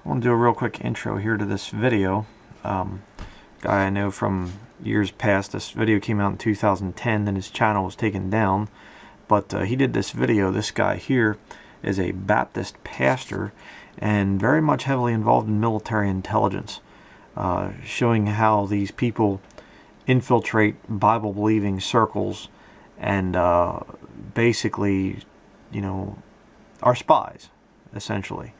I want to do a real quick intro here to this video. Guy I know from years past. This video came out in 2010, then his channel was taken down. But he did this video. This guy here is a Baptist pastor and very much heavily involved in military intelligence, showing how these people infiltrate Bible-believing circles and basically, are spies, essentially.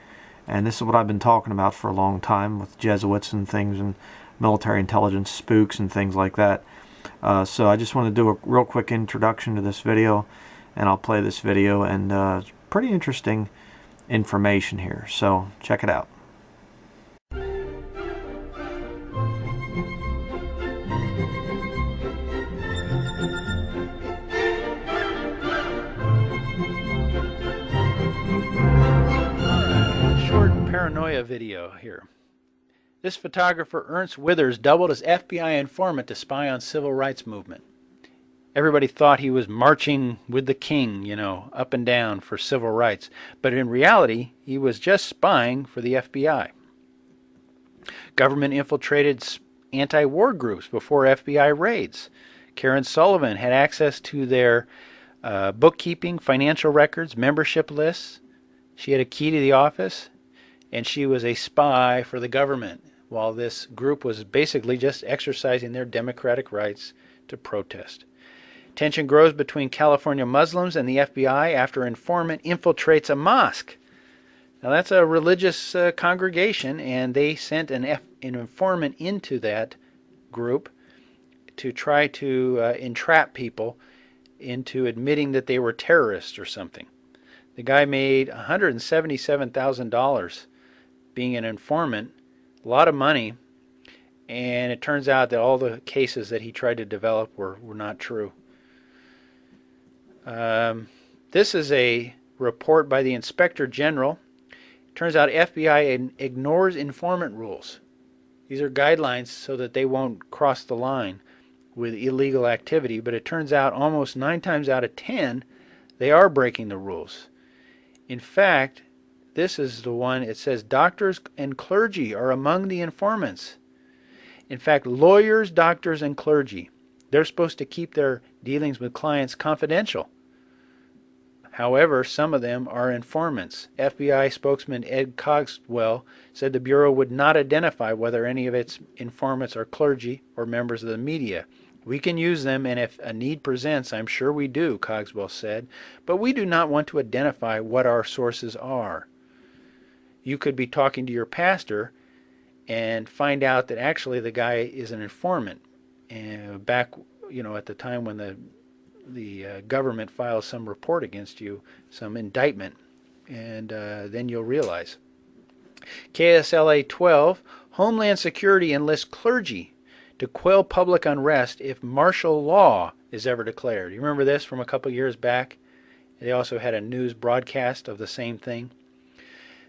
And this is what I've been talking about for a long time with Jesuits and things and military intelligence spooks and things like that. So I just want to do a real quick introduction to this video, and I'll play this video, and it's pretty interesting information here. So check it out. Paranoia video here. This photographer Ernst Withers doubled as FBI informant to spy on civil rights movement. Everybody thought he was marching with the king, up and down for civil rights, but in reality he was just spying for the FBI. Government infiltrated anti-war groups before FBI raids. Karen Sullivan had access to their bookkeeping, financial records, membership lists. She had a key to the office, and she was a spy for the government, while this group was basically just exercising their democratic rights to protest. Tension grows between California Muslims and the FBI after informant infiltrates a mosque. Now that's a religious congregation, and they sent an informant into that group to try to entrap people into admitting that they were terrorists or something. The guy made $177,000 being an informant, a lot of money, and it turns out that all the cases that he tried to develop were not true. This is a report by the Inspector General. It turns out FBI ignores informant rules. These are guidelines so that they won't cross the line with illegal activity, but it turns out almost 9 times out of 10 they are breaking the rules. In fact, this is the one, it says doctors and clergy are among the informants. In fact, lawyers, doctors, and clergy, they're supposed to keep their dealings with clients confidential. However, some of them are informants. FBI spokesman Ed Cogswell said the Bureau would not identify whether any of its informants are clergy or members of the media. We can use them, and if a need presents, I'm sure we do, Cogswell said, but we do not want to identify what our sources are. You could be talking to your pastor and find out that actually the guy is an informant. And back, at the time when the government files some report against you, some indictment, and then you'll realize. KSLA 12, Homeland Security enlists clergy to quell public unrest if martial law is ever declared. You remember this from a couple years back? They also had a news broadcast of the same thing.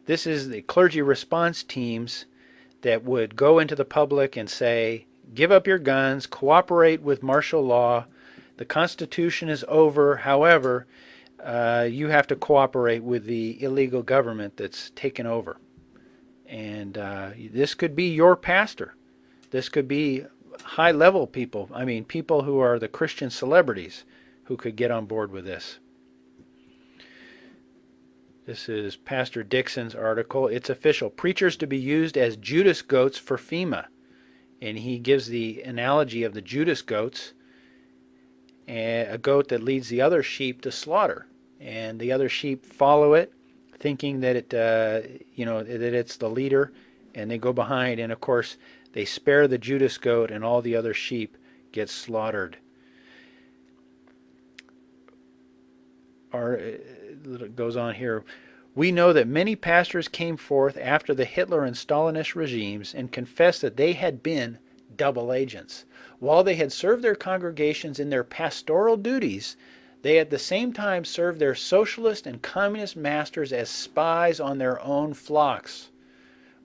This is the clergy response teams that would go into the public and say, give up your guns, cooperate with martial law, the Constitution is over, however, you have to cooperate with the illegal government that's taken over. And this could be your pastor. This could be high-level people, people who are the Christian celebrities who could get on board with this. This is Pastor Dixon's article. It's official. Preachers to be used as Judas goats for FEMA. And he gives the analogy of the Judas goats, a goat that leads the other sheep to slaughter. And the other sheep follow it, thinking that that it's the leader, and they go behind. And of course, they spare the Judas goat, and all the other sheep get slaughtered. It goes on here. We know that many pastors came forth after the Hitler and Stalinist regimes and confessed that they had been double agents. While they had served their congregations in their pastoral duties, they at the same time served their socialist and communist masters as spies on their own flocks.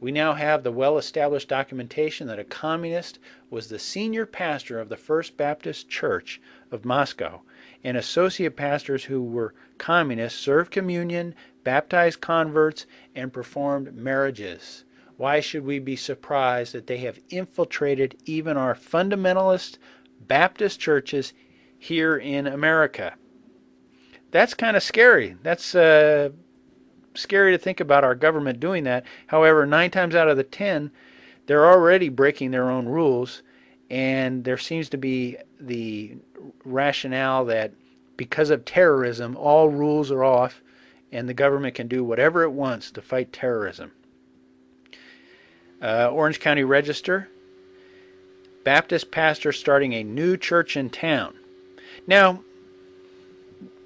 We now have the well-established documentation that a communist was the senior pastor of the First Baptist Church of Moscow, and associate pastors who were communists served communion, baptized converts, and performed marriages. Why should we be surprised that they have infiltrated even our fundamentalist Baptist churches here in America? That's kind of scary. That's scary to think about our government doing that. However, 9 times out of the 10, they're already breaking their own rules, and there seems to be the rationale that because of terrorism, all rules are off, and the government can do whatever it wants to fight terrorism. Orange County Register, Baptist pastor starting a new church in town. Now,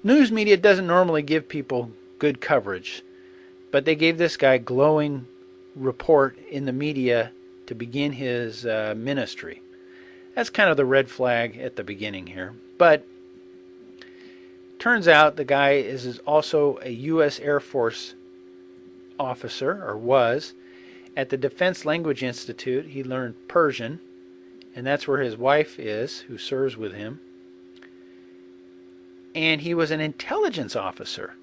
news media doesn't normally give people good coverage, but they gave this guy glowing report in the media to begin his ministry. That's kind of the red flag at the beginning here. But turns out the guy is also a U.S. Air Force officer, or was. At the Defense Language Institute, he learned Persian, and that's where his wife is, who serves with him. And he was an intelligence officer.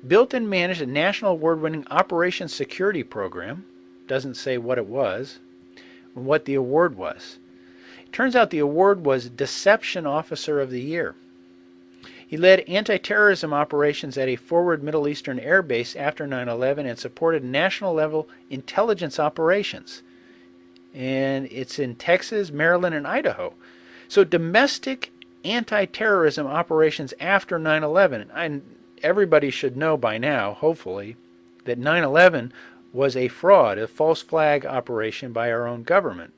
Built and managed a national award-winning Operations Security Program. Doesn't say what it was, or what the award was. It turns out the award was Deception Officer of the Year. He led anti-terrorism operations at a forward Middle Eastern air base after 9/11 and supported national-level intelligence operations. And it's in Texas, Maryland, and Idaho. So domestic anti-terrorism operations after 9/11. And everybody should know by now, hopefully, that 9/11 was a fraud, a false flag operation by our own government.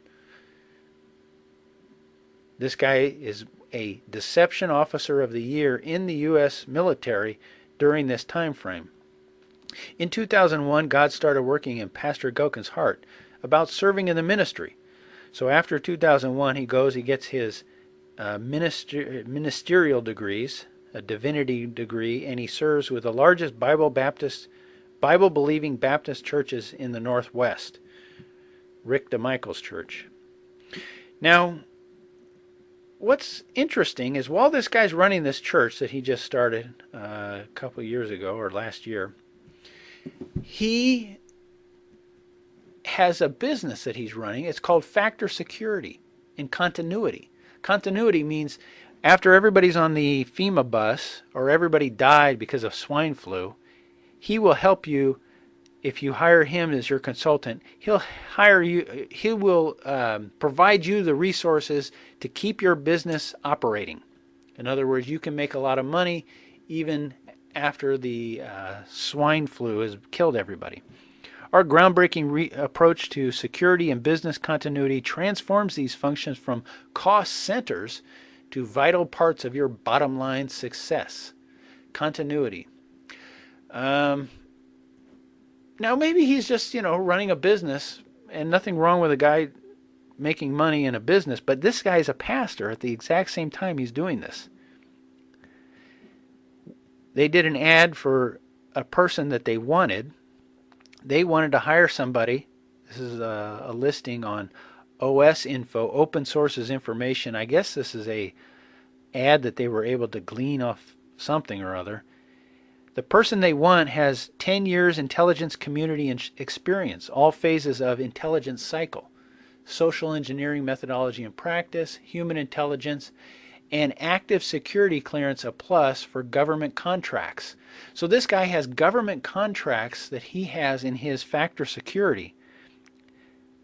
This guy is a Deception Officer of the Year in the U.S. military during this time frame. In 2001, God started working in Pastor Gilkin's heart about serving in the ministry. So after 2001, he gets his ministerial degrees, a divinity degree, and he serves with the largest Bible-believing Baptist churches in the Northwest, Rick DeMichael's church. Now, what's interesting is while this guy's running this church that he just started a couple of years ago, or last year, he has a business that he's running. It's called Factor Security and Continuity. Continuity means after everybody's on the FEMA bus or everybody died because of swine flu, he will help you. If you hire him as your consultant, he'll hire you. He will provide you the resources to keep your business operating. In other words, you can make a lot of money even after the swine flu has killed everybody. Our groundbreaking approach to security and business continuity transforms these functions from cost centers to vital parts of your bottom line success. Continuity. Now maybe he's just, running a business, and nothing wrong with a guy making money in a business, but this guy's a pastor at the exact same time he's doing this. They did an ad for a person that they wanted. They wanted to hire somebody. This is a listing on OS Info, Open Sources Information. I guess this is a ad that they were able to glean off something or other. The person they want has 10 years intelligence community experience, all phases of intelligence cycle, social engineering methodology and practice, human intelligence, and active security clearance, a plus for government contracts. So this guy has government contracts that he has in his Factor Security.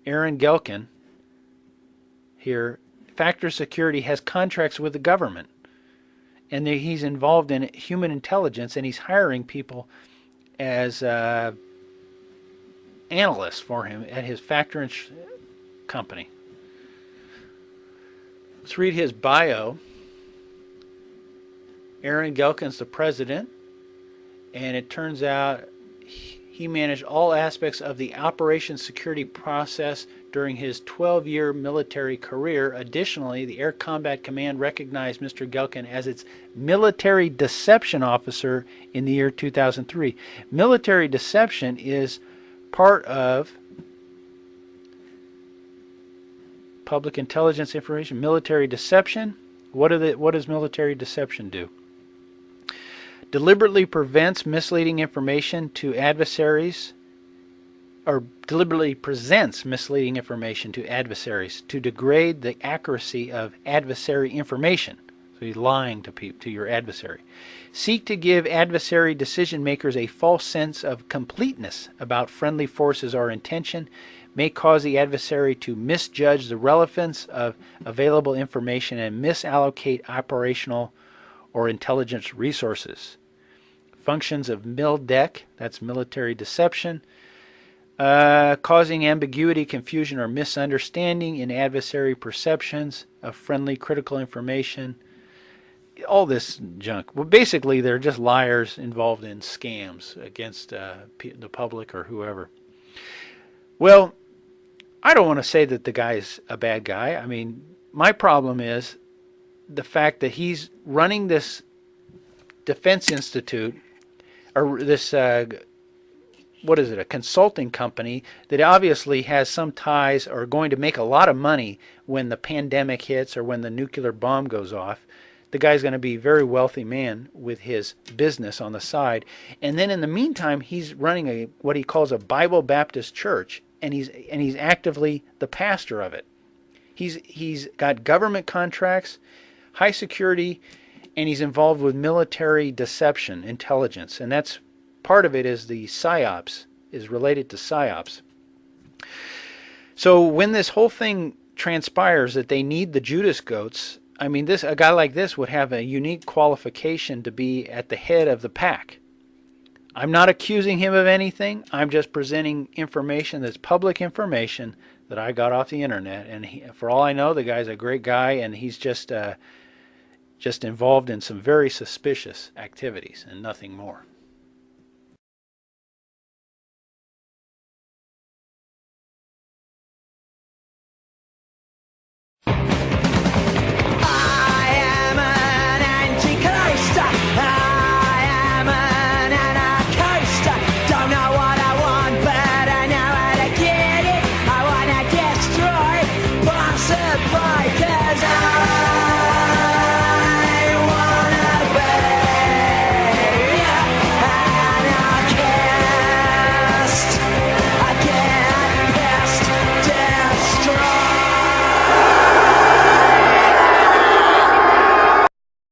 Aaron Gelkin here, Factor Security has contracts with the government. And he's involved in human intelligence, and he's hiring people as analysts for him at his Factor company. Let's read his bio. Aaron Gelkin's the president, and it turns out he managed all aspects of the operations security process during his 12-year military career. Additionally, the Air Combat Command recognized Mr. Gelkin as its military deception officer in the year 2003. Military deception is part of public intelligence information. Military deception. What does military deception do? Deliberately prevents misleading information to adversaries or deliberately presents misleading information to adversaries to degrade the accuracy of adversary information. So he's lying to your adversary. Seek to give adversary decision makers a false sense of completeness about friendly forces or intention, may cause the adversary to misjudge the relevance of available information and misallocate operational or intelligence resources. Functions of MILDEC, that's military deception, causing ambiguity, confusion, or misunderstanding in adversary perceptions of friendly critical information. All this junk. Well, basically, they're just liars involved in scams against the public or whoever. Well, I don't want to say that the guy's a bad guy. I mean, my problem is the fact that he's running this defense institute, or this, what is it, a consulting company that obviously has some ties or going to make a lot of money when the pandemic hits or when the nuclear bomb goes off. The guy's going to be a very wealthy man with his business on the side. And then in the meantime, he's running what he calls a Bible Baptist church, and he's actively the pastor of it. He's got government contracts, high security, and he's involved with military deception, intelligence, and that's part of it is the psyops, is related to psyops. So when this whole thing transpires that they need the Judas goats, I mean, a guy like this would have a unique qualification to be at the head of the pack. I'm not accusing him of anything. I'm just presenting information that's public information that I got off the internet. And for all I know, the guy's a great guy, and he's just involved in some very suspicious activities and nothing more. Bye.